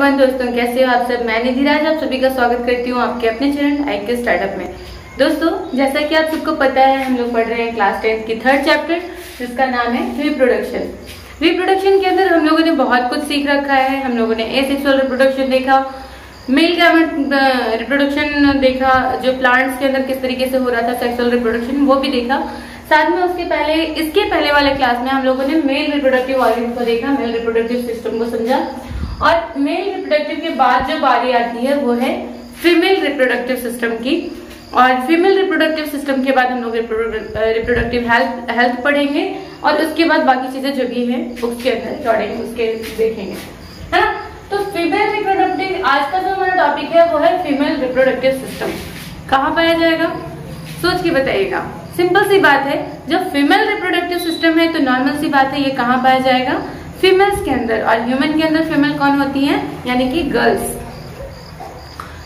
Everyone दोस्तों, कैसे हो आप सब। मैं निधि राज आप सभी का स्वागत करती हूँ आपके अपने चैनल IQ स्टार्टअप में। दोस्तों, जैसा कि आप सबको पता है, हम लोग पढ़ रहे हैं क्लास 10 की थर्ड चैप्टर, जिसका नाम है रिप्रोडक्शन। रिप्रोडक्शन के अंदर हम लोगों ने बहुत कुछ सीख रखा है। हम लोगों ने एसेक्सुअल रिप्रोडक्शन देखा, मेल गैमेट रिप्रोडक्शन देखा, जो प्लांट्स के अंदर किस तरीके से हो रहा था सेक्सुअल रिप्रोडक्शन, वो भी देखा। साथ में इसके पहले वाले क्लास में हम लोगों ने मेल रिप्रोडक्टिव ऑर्गन को देखा, मेल रिप्रोडक्टिव सिस्टम को समझा। और मेल रिप्रोडक्टिव के बाद जो बारी आती है वो है फीमेल रिप्रोडक्टिव सिस्टम की। और फीमेल रिप्रोडक्टिव सिस्टम के बाद हम लोग रिप्रोडक्टिव हेल्थ पढ़ेंगे, और उसके बाद बाकी चीजें जो भी है उसके अंदर जोड़ेंगे, उसके देखेंगे, है ना। तो फीमेल रिप्रोडक्टिव, आज का जो हमारा टॉपिक है वो है फीमेल रिप्रोडक्टिव सिस्टम। कहाँ पाया जाएगा, सोच के बताइएगा। सिंपल सी बात है, जब फीमेल रिप्रोडक्टिव सिस्टम है तो नॉर्मल सी बात है, ये कहाँ पाया जाएगा, फीमेल्स के अंदर। और ह्यूमन के अंदर फीमेल कौन होती हैं, यानी कि गर्ल्स।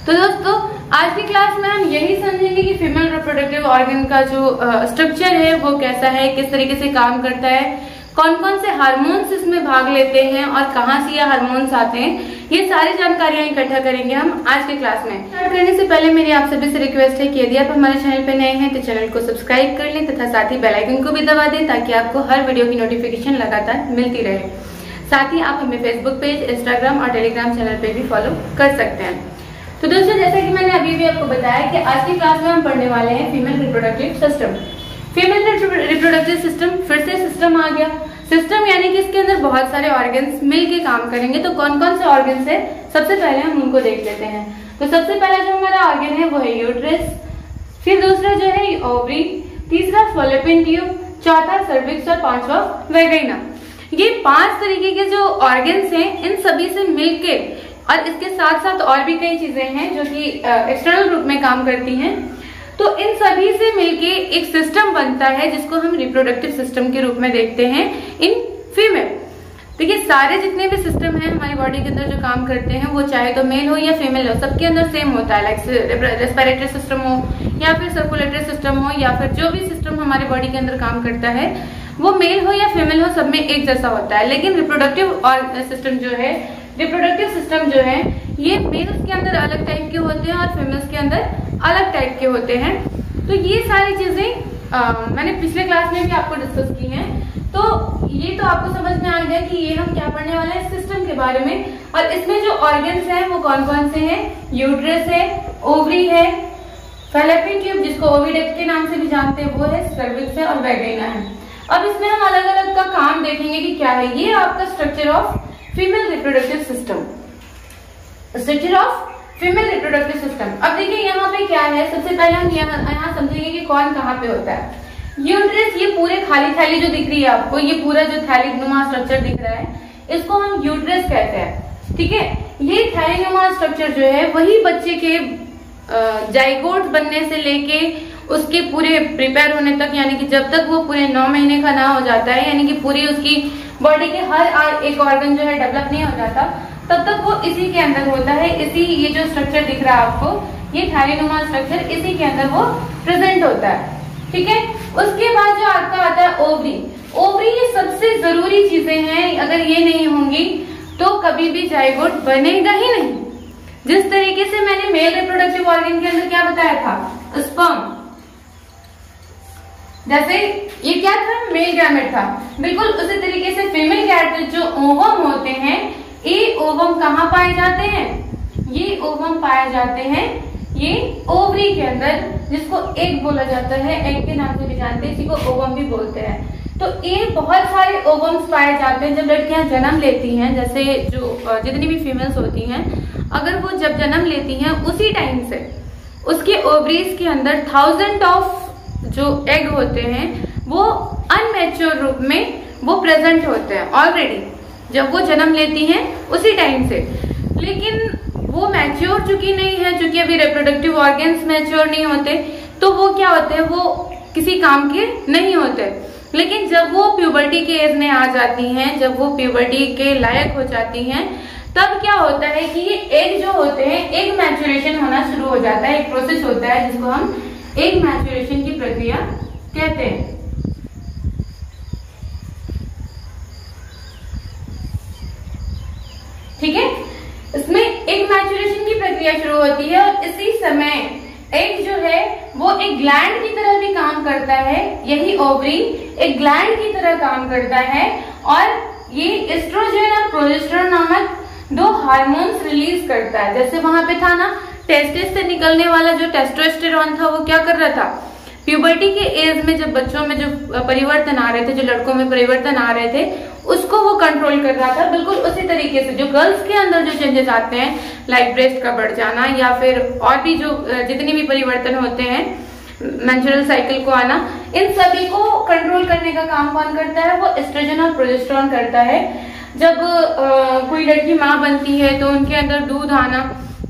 तो दोस्तों, आज की क्लास में हम यही समझेंगे कि फीमेल रिप्रोडक्टिव ऑर्गन का जो स्ट्रक्चर है वो कैसा है, किस तरीके से काम करता है, कौन कौन से हार्मोन्स इसमें भाग लेते हैं और कहाँ से ये हार्मोन्स आते हैं, ये सारी जानकारियां इकट्ठा करेंगे हम आज के क्लास में। स्टार्ट करने से पहले मेरी आप सभी से रिक्वेस्ट है कि यदि आप हमारे चैनल पर नए हैं तो चैनल को सब्सक्राइब कर लें तथा साथ ही बेल आइकन को भी दबा दें, ताकि आपको हर वीडियो की नोटिफिकेशन लगातार मिलती रहे। साथ ही आप हमें फेसबुक पेज, इंस्टाग्राम और टेलीग्राम चैनल पे भी फॉलो कर सकते हैं। तो दोस्तों, जैसा कि मैंने अभी भी आपको बताया कि आज की क्लास में हम पढ़ने वाले हैं female reproductive system. Female reproductive system, फिर से सिस्टम आ गया। सिस्टम यानी कि इसके अंदर बहुत सारे ऑर्गन्स मिलके काम करेंगे। तो कौन कौन से ऑर्गन्स है, सबसे पहले हम उनको देख लेते हैं। तो सबसे पहला जो हमारा ऑर्गन है वो है यूट्रस, फिर दूसरा जो है ओवरी, तीसरा फॉलोपियन ट्यूब, चौथा सर्विक्स और पांचवा वेजाइना। ये 5 तरीके के जो ऑर्गन्स हैं, इन सभी से मिलके, और इसके साथ साथ और भी कई चीजें हैं जो कि एक्सटर्नल रूप में काम करती हैं। तो इन सभी से मिलके एक सिस्टम बनता है जिसको हम रिप्रोडक्टिव सिस्टम के रूप में देखते हैं इन फीमेल। देखिए, सारे जितने भी सिस्टम हैं हमारी बॉडी के अंदर जो काम करते हैं, वो चाहे तो मेल हो या फीमेल हो, सबके अंदर सेम होता है। लाइक रेस्पिरेटरी सिस्टम हो या फिर सर्कुलेटरी सिस्टम हो, या फिर जो भी सिस्टम हमारे बॉडी के अंदर काम करता है वो मेल हो या फीमेल हो, सब में एक जैसा होता है। लेकिन रिप्रोडक्टिव सिस्टम जो है, रिप्रोडक्टिव सिस्टम जो है, ये मेल्स के अंदर अलग टाइप के होते हैं और फीमेल्स के अंदर अलग टाइप के होते हैं। तो ये सारी चीजें मैंने पिछले क्लास में भी आपको डिस्कस की हैं। तो ये तो आपको समझ में आ गया कि ये हम क्या पढ़ने वाले हैं, सिस्टम के बारे में। और इसमें जो ऑर्गन्स हैं वो कौन कौन से हैं, यूट्रस है, ओवरी है, फैलोपियन ट्यूब जिसको ओविडक्ट के नाम से भी जानते हैं वो है, सर्विक्स है और वेजाइना है। अब इसमें हम अलग अलग का काम देखेंगे कि क्या है। ये आपका structure of female reproductive system, structure of female reproductive system. अब देखिए यहाँ पे क्या है, सबसे पहले हम यहाँ समझेंगे कि कौन कहाँ पे होता है। यूट्रस, ये पूरे खाली थैली जो दिख रही है आपको, ये पूरा जो थैली नुमा स्ट्रक्चर दिख रहा है, इसको हम यूट्रस कहते हैं। ठीक है, ये थैली नुमा स्ट्रक्चर जो है वही बच्चे के जाइगोट बनने से लेके उसके पूरे प्रिपेयर होने तक, यानी कि जब तक वो पूरे 9 महीने का ना हो जाता है, यानी कि पूरी उसकी बॉडी के हर एक ऑर्गन जो है डेवलप नहीं हो जाता, तब तक वो इसी के अंदर होता है। ये जो स्ट्रक्चर दिख रहा है आपको, ये थैलीनुमा स्ट्रक्चर, इसी के अंदर वो प्रेजेंट होता है। ठीक है, उसके बाद जो आपका आता है ओवरी। ओवरी ये सबसे जरूरी चीजें हैं, अगर ये नहीं होंगी तो कभी भी जाइगोट बनेगा ही नहीं। जिस तरीके से मैंने मेल रिप्रोडक्टिव ऑर्गन के अंदर क्या बताया था, स्पर्म, जैसे ये क्या था, मेल गैमेट था, बिल्कुल उसी तरीके से फीमेल गैमेट जो ओवम होते हैं, ये ओवम कहाँ पाए जाते हैं, ये ओवम पाए जाते हैं ये ओवरी के अंदर, जिसको एग बोला जाता है, एग के नाम से भी जानते हैं, इसी को ओवम भी बोलते हैं। तो ये बहुत सारे ओवम्स पाए जाते हैं जब लड़कियां जन्म लेती हैं। जैसे जो जितनी भी फीमेल्स होती हैं, अगर वो जब जन्म लेती हैं उसी टाइम से उसके ओवरीज के अंदर 1000 ऑफ जो एग होते हैं वो अनमैच्योर रूप में वो प्रेजेंट होते हैं ऑलरेडी, जब वो जन्म लेती हैं उसी टाइम से। लेकिन वो मैच्योर चुकी नहीं है, चूंकि अभी रिप्रोडक्टिव ऑर्गन्स मैच्योर नहीं होते, तो वो क्या होते हैं, वो किसी काम के नहीं होते। लेकिन जब वो प्यूबर्टी के एज में आ जाती हैं, जब वो प्यूबर्टी के लायक हो जाती हैं, तब क्या होता है कि ये एग जो होते हैं, एग मैच्योरेशन होना शुरू हो जाता है। एक प्रोसेस होता है जिसको हम एग मैच्योरेशन की प्रक्रिया कहते हैं। ठीक है, इसमें एक मैच्योरेशन की प्रक्रिया शुरू होती है और इसी समय एग जो है वो एक ग्लैंड की तरह भी काम करता है। यही ओवरी एक ग्लैंड की तरह काम करता है और ये एस्ट्रोजन और प्रोजेस्टेरोन नामक 2 हार्मोन्स रिलीज करता है। जैसे वहां पे था ना, टेस्टिस से निकलने वाला जो टेस्टोस्टेरोन था वो क्या कर रहा था, प्यूबर्टी के एज में जब बच्चों में जो परिवर्तन आ रहे थे, जो लड़कों में परिवर्तन आ रहे थे, उसको वो कंट्रोल कर रहा था। बिल्कुल उसी तरीके से जो गर्ल्स के अंदर जो चेंजेस आते हैं, लाइक ब्रेस्ट का बढ़ जाना या फिर और भी जो जितने भी परिवर्तन होते हैं, मेंस्ट्रुअल साइकिल को आना, इन सभी को कंट्रोल करने का काम कौन करता है, वो एस्ट्रोजन और प्रोजेस्टेरोन करता है। जब कोई लड़की माँ बनती है तो उनके अंदर दूध आना,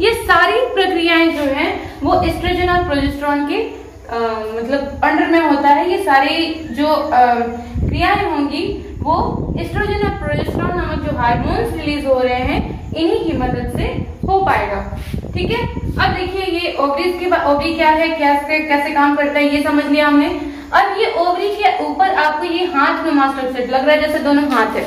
ये सारी प्रक्रियाएं जो है वो एस्ट्रोजन और प्रोजेस्टेरोन के मतलब अंडर में होता है। ये सारी जो क्रियाएं होंगी वो एस्ट्रोजन और प्रोजेस्टेरोन नामक जो हार्मोन्स रिलीज हो रहे हैं, इन्हीं की मदद से हो पाएगा। ठीक है, अब देखिए ये ओवरीज के ओवरी क्या है, कैसे काम करता है, ये समझ लिया हमने। अब ये ओवरी के ऊपर आपको ये हाथ में मास्टर सेट लग रहा है, जैसे दोनों हाथ है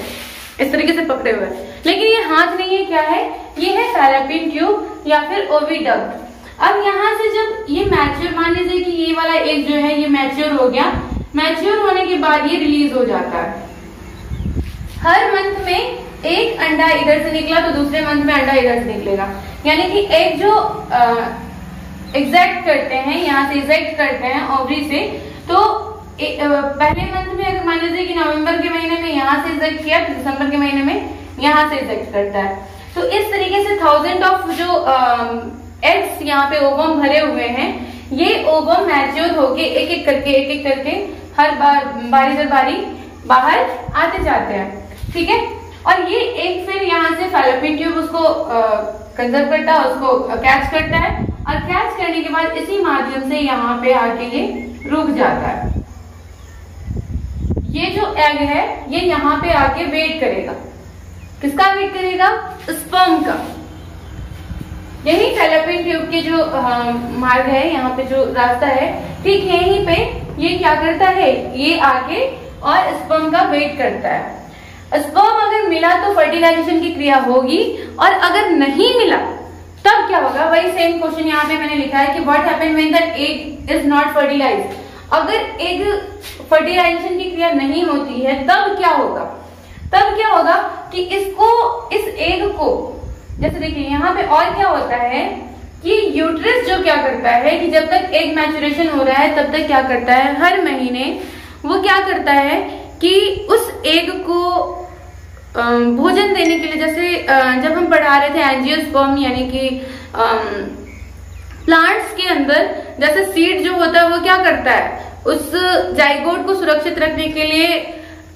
इस तरीके से पकड़े हुए, लेकिन ये हाथ नहीं है, क्या है, ये है फैलोपियन ट्यूब या फिर ओविडक्ट। अब यहाँ से जब ये मैच्योर, मान लीजिए कि ये वाला एग जो है ये मैच्योर हो गया, मैच्योर होने के बाद ये रिलीज हो जाता है। हर मंथ में एक अंडा इधर से निकला तो दूसरे मंथ में अंडा इधर से निकलेगा, यानी कि एग जो एग्जैक्ट करते हैं, यहाँ से इजेक्ट करते हैं ओवरी से, तो पहले मंथ में अगर मान लीजिए कि नवंबर के महीने में यहाँ से इजेक्ट किया तो दिसंबर के महीने में यहाँ से इजेक्ट करता है। तो इस तरीके से 1000 ऑफ जो एग्स यहाँ पे ओवम भरे हुए हैं, ये ओवम मैच्योर होके एक एक करके हर बार बारी दर बारी बाहर आते जाते हैं। ठीक है, और ये एग फिर यहाँ से फैलोपियन ट्यूब उसको कंजर्व करता है, उसको कैच करता है, और कैच करने के बाद इसी माध्यम से यहाँ पे आके ये रुक जाता है। ये जो एग है ये यहाँ पे आके वेट करेगा, किसका वेट करेगा, स्पर्म का। यही फैलोपियन ट्यूब के जो मार्ग है, यहाँ पे जो रास्ता है, ठीक यहीं पे ये क्या करता है, ये आके और स्पर्म का वेट करता है। स्पर्म अगर मिला तो फर्टिलाइजेशन की क्रिया होगी, और अगर नहीं मिला तब क्या होगा, वही सेम क्वेश्चन यहाँ पे मैंने लिखा है कि what happen when the egg is not fertilized. अगर एग फर्टिलाइजेशन की क्रिया नहीं होती है तब क्या होगा, तब क्या होगा कि इस एग को, जैसे देखिए यहाँ पे और क्या होता है कि यूट्रस जो क्या करता है कि जब तक एग मैच्योरेशन हो रहा है तब तक क्या करता है, हर महीने वो क्या करता है कि उस एग को भोजन देने के लिए, जैसे जब हम पढ़ा रहे थे एंजियोस्पर्म, यानी कि प्लांट्स के अंदर जैसे सीड जो होता है वो क्या करता है, उस जाइगोट को सुरक्षित रखने के लिए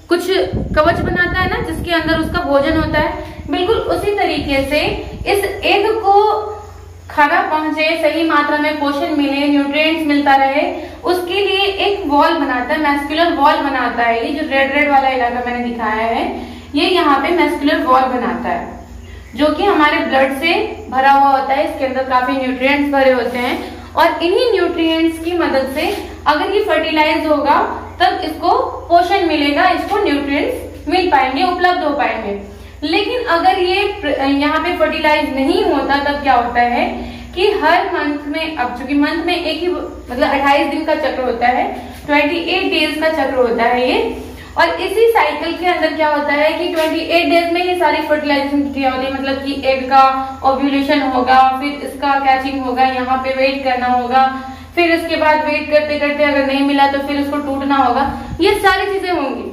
कुछ कवच बनाता है ना, जिसके अंदर उसका भोजन होता है। बिल्कुल उसी तरीके से इस एग को खाना पहुंचे, सही मात्रा में पोषण मिले, न्यूट्रिएंट्स मिलता रहे, उसके लिए एक वॉल बनाता है, मैस्कुलर वॉल बनाता है। ये जो रेड वाला इलाका मैंने दिखाया है, ये यहाँ पे मैस्कुलर वॉल बनाता है, जो कि हमारे ब्लड से भरा हुआ होता है। इसके अंदर काफी न्यूट्रिएंट्स भरे होते हैं, और इन्हीं न्यूट्रिएंट्स की मदद से अगर ये फर्टिलाइज होगा तब इसको पोषण मिलेगा, इसको न्यूट्रिएंट्स मिल पाएंगे, उपलब्ध हो पाएंगे। लेकिन अगर ये यहाँ पे फर्टिलाइज नहीं होता तब क्या होता है कि हर मंथ में, अब चूंकि मंथ में एक ही मतलब 28 दिन का चक्र होता है, 28 डेज का चक्र होता है ये, और इसी साइकिल के अंदर क्या होता है कि 28 डेज में ये सारी फर्टिलाइजेशन की क्रिया होती है। मतलब कि एग का ओव्यूलेशन होगा, फिर इसका कैचिंग होगा, यहाँ पे वेट करना होगा, फिर इसके बाद वेट करते करते अगर नहीं मिला तो फिर इसको टूटना होगा, ये सारी चीजें होंगी।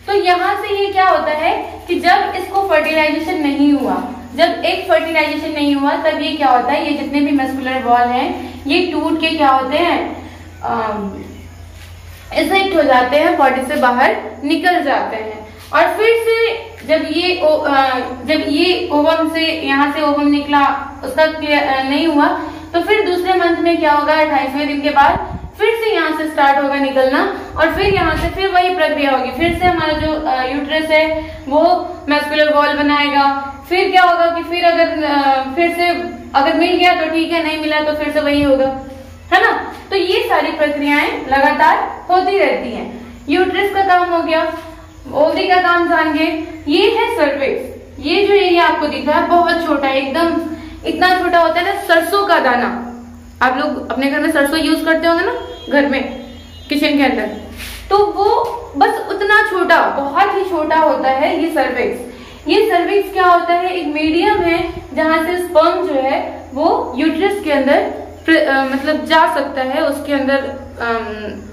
तो यहाँ से ये क्या होता है कि जब इसको फर्टिलाइजेशन नहीं हुआ, जब एक फर्टिलाइजेशन नहीं हुआ, तब ये क्या होता है, ये जितने भी मस्कुलर वॉल हैं ये टूट के क्या होते हैं, इजेक्ट हो जाते हैं, बॉडी से बाहर निकल जाते हैं। और फिर से जब ये ओवम से, यहाँ से ओवम निकला, उसका नहीं हुआ, तो फिर दूसरे मंथ में क्या होगा, 28वें दिन के बाद फिर से यहाँ से स्टार्ट होगा निकलना, और फिर यहाँ से फिर वही प्रक्रिया होगी। फिर से हमारा जो यूट्रस है वो मैस्कुलर वॉल बनाएगा। फिर क्या होगा कि फिर अगर मिल गया तो ठीक है, नहीं मिला तो फिर से वही होगा, है ना। तो ये सारी प्रक्रियाएं लगातार होती रहती हैं। यूट्रस का काम हो गया, ओवरी का काम जान गए। ये है सर्विक्स, ये जो एरिया आपको दिख रहा है बहुत छोटा है, एकदम इतना छोटा होता है ना सरसों का दाना। आप लोग अपने घर में सरसों यूज करते होंगे ना घर में किचन के अंदर, तो वो बस उतना छोटा, बहुत ही छोटा होता है ये सर्विक्स। ये सर्विक्स क्या होता है, एक मीडियम है जहां से स्पर्म जो है वो यूट्रस के अंदर मतलब जा सकता है, उसके अंदर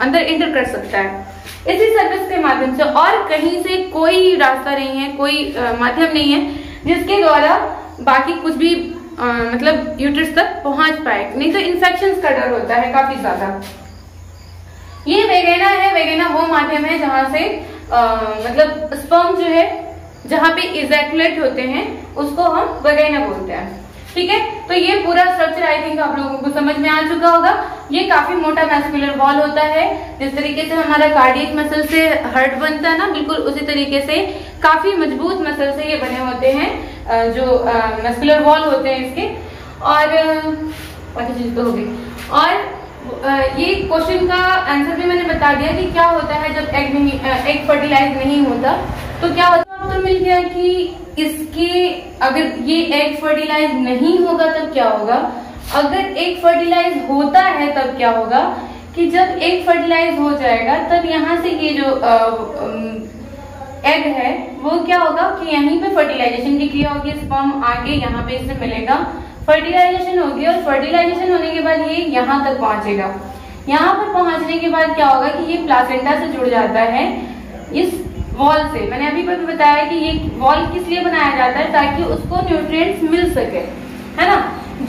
अंदर एंटर कर सकता है इसी सर्विस के माध्यम से। और कहीं से कोई रास्ता नहीं है, कोई माध्यम नहीं है जिसके द्वारा बाकी कुछ भी मतलब यूट्रस तक पहुंच पाए, नहीं तो इन्फेक्शंस का डर होता है काफी ज्यादा। ये वेगेना है, वेगेना वो माध्यम है जहां से मतलब स्पर्म जो है जहां पे इजैकुलेट होते हैं उसको हम वेगेना बोलते हैं। ठीक है, तो ये पूरा स्ट्रक्चर आई थिंक आप लोगों को समझ में आ चुका होगा। ये काफी मोटा मैस्कुलर वॉल होता है, जिस तरीके से हमारा कार्डियक मसल से हार्ट बनता है ना, बिल्कुल उसी तरीके से काफी मजबूत मसल से ये बने होते हैं जो मैस्कुलर वॉल होते हैं इसके। और बाकी चीज तो होगी। और ये क्वेश्चन का आंसर भी मैंने बता दिया कि क्या होता है जब एग फर्टिलाइज नहीं होता, तो क्या होता है। तो मिल गया कि इसके अगर ये एग फर्टिलाइज नहीं होगा तब क्या होगा, अगर एग फर्टिलाइज होता है तब क्या होगा कि जब एग फर्टिलाइज हो जाएगा तब यहाँ से ये जो एग है वो क्या होगा कि यहीं पे फर्टिलाइजेशन की क्रिया होगी, स्पर्म आके यहाँ पे इससे मिलेगा, फर्टिलाइजेशन होगी और फर्टिलाइजेशन होने के बाद ये यहाँ तक पहुंचेगा। यहाँ पर पहुंचने के बाद क्या होगा कि ये प्लासेंटा से जुड़ जाता है इस वॉल से। मैंने अभी भी बताया कि ये वॉल किस लिए बनाया जाता है, ताकि उसको न्यूट्रिएंट्स मिल सके, है ना।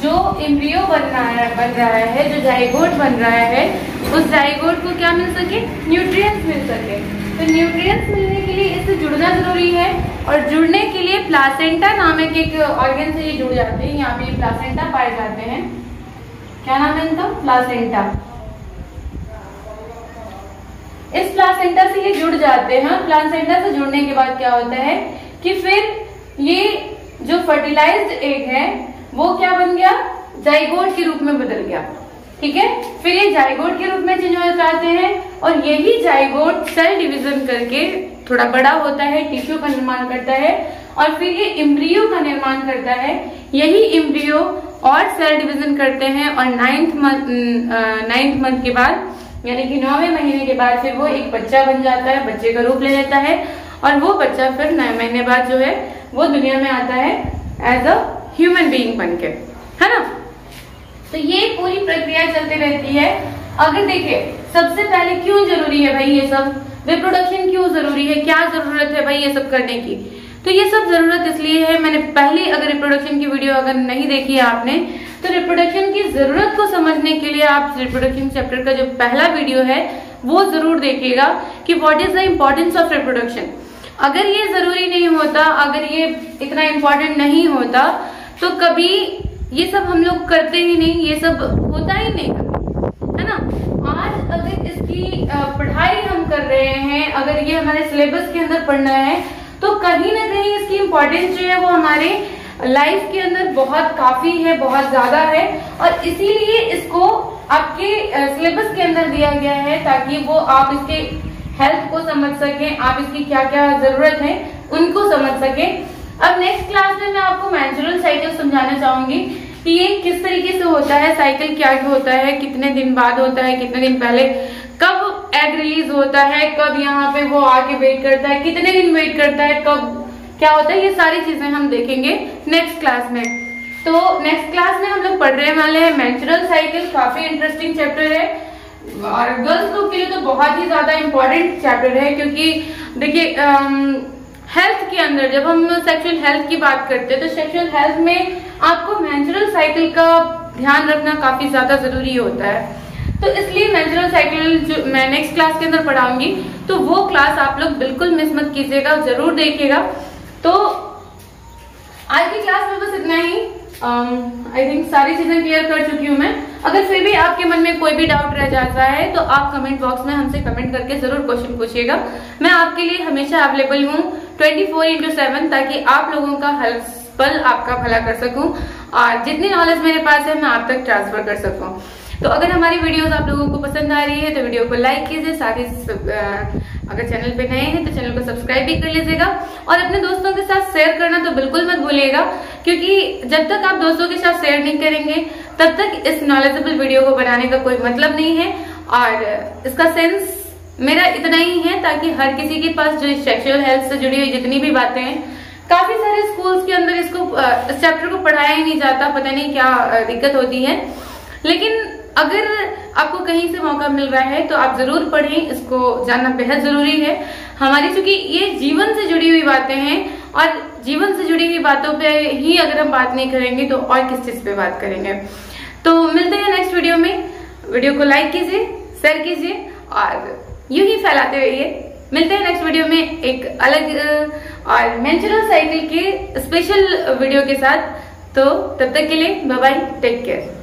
जो एम्ब्रियो बन रहा है, जो जाइगोट बन रहा है, उस जाइगोट को क्या मिल सके, न्यूट्रिएंट्स मिल सके। तो न्यूट्रिएंट्स मिलने के लिए इससे जुड़ना जरूरी है, और जुड़ने के लिए प्लासेंटा नामक एक ऑर्गन से ये जुड़ जाते हैं। यहाँ पे प्लासेंटा पाए जाते हैं, क्या नाम है इनका, प्लासेंटा। इस प्लासेंटा से ये जुड़ जाते हैं। प्लासेंटा से जुड़ने के बाद क्या होता है कि फिर ये जो फर्टिलाइज्ड एग है वो क्या बन गया, जाइगोट के रूप में बदल गया। ठीक है, फिर ये जाइगोट के रूप में चेंज हो जाते हैं, और यही जाइगोट सेल डिवीजन करके थोड़ा बड़ा होता है, टिश्यू का निर्माण करता है, और फिर ये एम्ब्रियो का निर्माण करता है। यही एम्ब्रियो और सेल डिवीजन करते हैं, और 9th मंथ के बाद यानी कि 9वें महीने के बाद फिर वो एक बच्चा बन जाता है, बच्चे का रूप ले लेता है, और वो बच्चा फिर 9 महीने बाद जो है वो दुनिया में आता है एज अ ह्यूमन बीइंग बनके, है ना। तो ये पूरी प्रक्रिया चलती रहती है। अगर देखिए सबसे पहले क्यों जरूरी है भाई ये सब, रिप्रोडक्शन क्यों जरूरी है, क्या जरूरत है भाई ये सब करने की, तो ये सब जरूरत इसलिए है, मैंने पहले अगर रिप्रोडक्शन की वीडियो अगर नहीं देखी है आपने, तो रिप्रोडक्शन की जरूरत को समझने के लिए आप रिप्रोडक्शन चैप्टर का जो पहला वीडियो है वो जरूर देखिएगा कि what is the importance of reproduction. अगर ये जरूरी नहीं होता, अगर ये इतना इम्पोर्टेंट नहीं होता, तो कभी ये सब हम लोग करते ही नहीं, ये सब होता ही नहीं, है ना। आज अगर इसकी पढ़ाई हम कर रहे हैं, अगर ये हमारे सिलेबस के अंदर पढ़ना है, तो कहीं ना कहीं इसकी इम्पोर्टेंस जो है वो हमारे लाइफ के अंदर बहुत काफी है, बहुत ज्यादा है, और इसीलिए इसको आपके सिलेबस के अंदर दिया गया है, ताकि वो आप इसके हेल्थ को समझ सकें, आप इसकी क्या क्या जरूरत है उनको समझ सकें। अब नेक्स्ट क्लास में मैं आपको मेंस्ट्रुअल साइकिल समझाना चाहूंगी कि ये किस तरीके से होता है, साइकिल क्या होता है, कितने दिन बाद होता है, कितने दिन पहले, कब एग रिलीज होता है, कब यहाँ पे वो आके वेट करता है, कितने दिन वेट करता है, कब क्या होता है, ये सारी चीजें हम देखेंगे नेक्स्ट क्लास में। तो नेक्स्ट क्लास में हम लोग पढ़ रहे वाले हैं मेंस्ट्रुअल साइकिल, काफी इंटरेस्टिंग चैप्टर है, और गर्ल्स लोग के लिए तो बहुत ही ज्यादा इंपॉर्टेंट चैप्टर है, क्योंकि देखिए हेल्थ के अंदर जब हम सेक्सुअल हेल्थ की बात करते हैं, तो सेक्सुअल हेल्थ में आपको मेंस्ट्रुअल साइकिल का ध्यान रखना काफी ज्यादा जरूरी होता है। तो इसलिए मेंस्ट्रुअल साइकिल जो मैं नेक्स्ट क्लास के अंदर पढ़ाऊंगी, तो वो क्लास आप लोग बिल्कुल मिस मत कीजिएगा, जरूर देखिएगा। तो आज की क्लास में बस इतना ही। आई थिंक सारी चीजें क्लियर कर चुकी हूँ मैं। अगर फिर भी आपके मन में कोई भी डाउट रह जाता है, तो आप कमेंट बॉक्स में हमसे कमेंट करके जरूर क्वेश्चन पूछिएगा। मैं आपके लिए हमेशा अवेलेबल हूँ 24/7, ताकि आप लोगों का हर पल आपका भला कर सकूं, और जितनी नॉलेज मेरे पास है मैं आप तक ट्रांसफर कर सकूं। तो अगर हमारी वीडियोस आप लोगों को पसंद आ रही है, तो वीडियो को लाइक कीजिए, साथ ही अगर चैनल पे नए हैं तो चैनल को सब्सक्राइब भी कर लीजिएगा और अपने दोस्तों के साथ शेयर करना तो बिल्कुल मत भूलिएगा, क्योंकि जब तक आप दोस्तों के साथ शेयर नहीं करेंगे तब तक इस नॉलेजेबल वीडियो को बनाने का कोई मतलब नहीं है। और इसका सेंस मेरा इतना ही है ताकि हर किसी के पास जो सेक्सुअल हेल्थ से जुड़ी हुई जितनी भी बातें हैं, काफी सारे स्कूल्स के अंदर इस चैप्टर को पढ़ाया ही नहीं जाता, पता नहीं क्या दिक्कत होती है। लेकिन अगर आपको कहीं से मौका मिल रहा है तो आप जरूर पढ़ें, इसको जानना बेहद जरूरी है हमारी, क्योंकि ये जीवन से जुड़ी हुई बातें हैं और जीवन से जुड़ी हुई बातों पे ही अगर हम बात नहीं करेंगे तो और किस चीज पे बात करेंगे। तो मिलते हैं नेक्स्ट वीडियो में। वीडियो को लाइक कीजिए, शेयर कीजिए और यूं ही फैलाते रहिए। मिलते हैं नेक्स्ट वीडियो में एक अलग और मेंस्ट्रुअल साइकिल के स्पेशल वीडियो के साथ। तो तब तक के लिए बाय बाय, टेक केयर।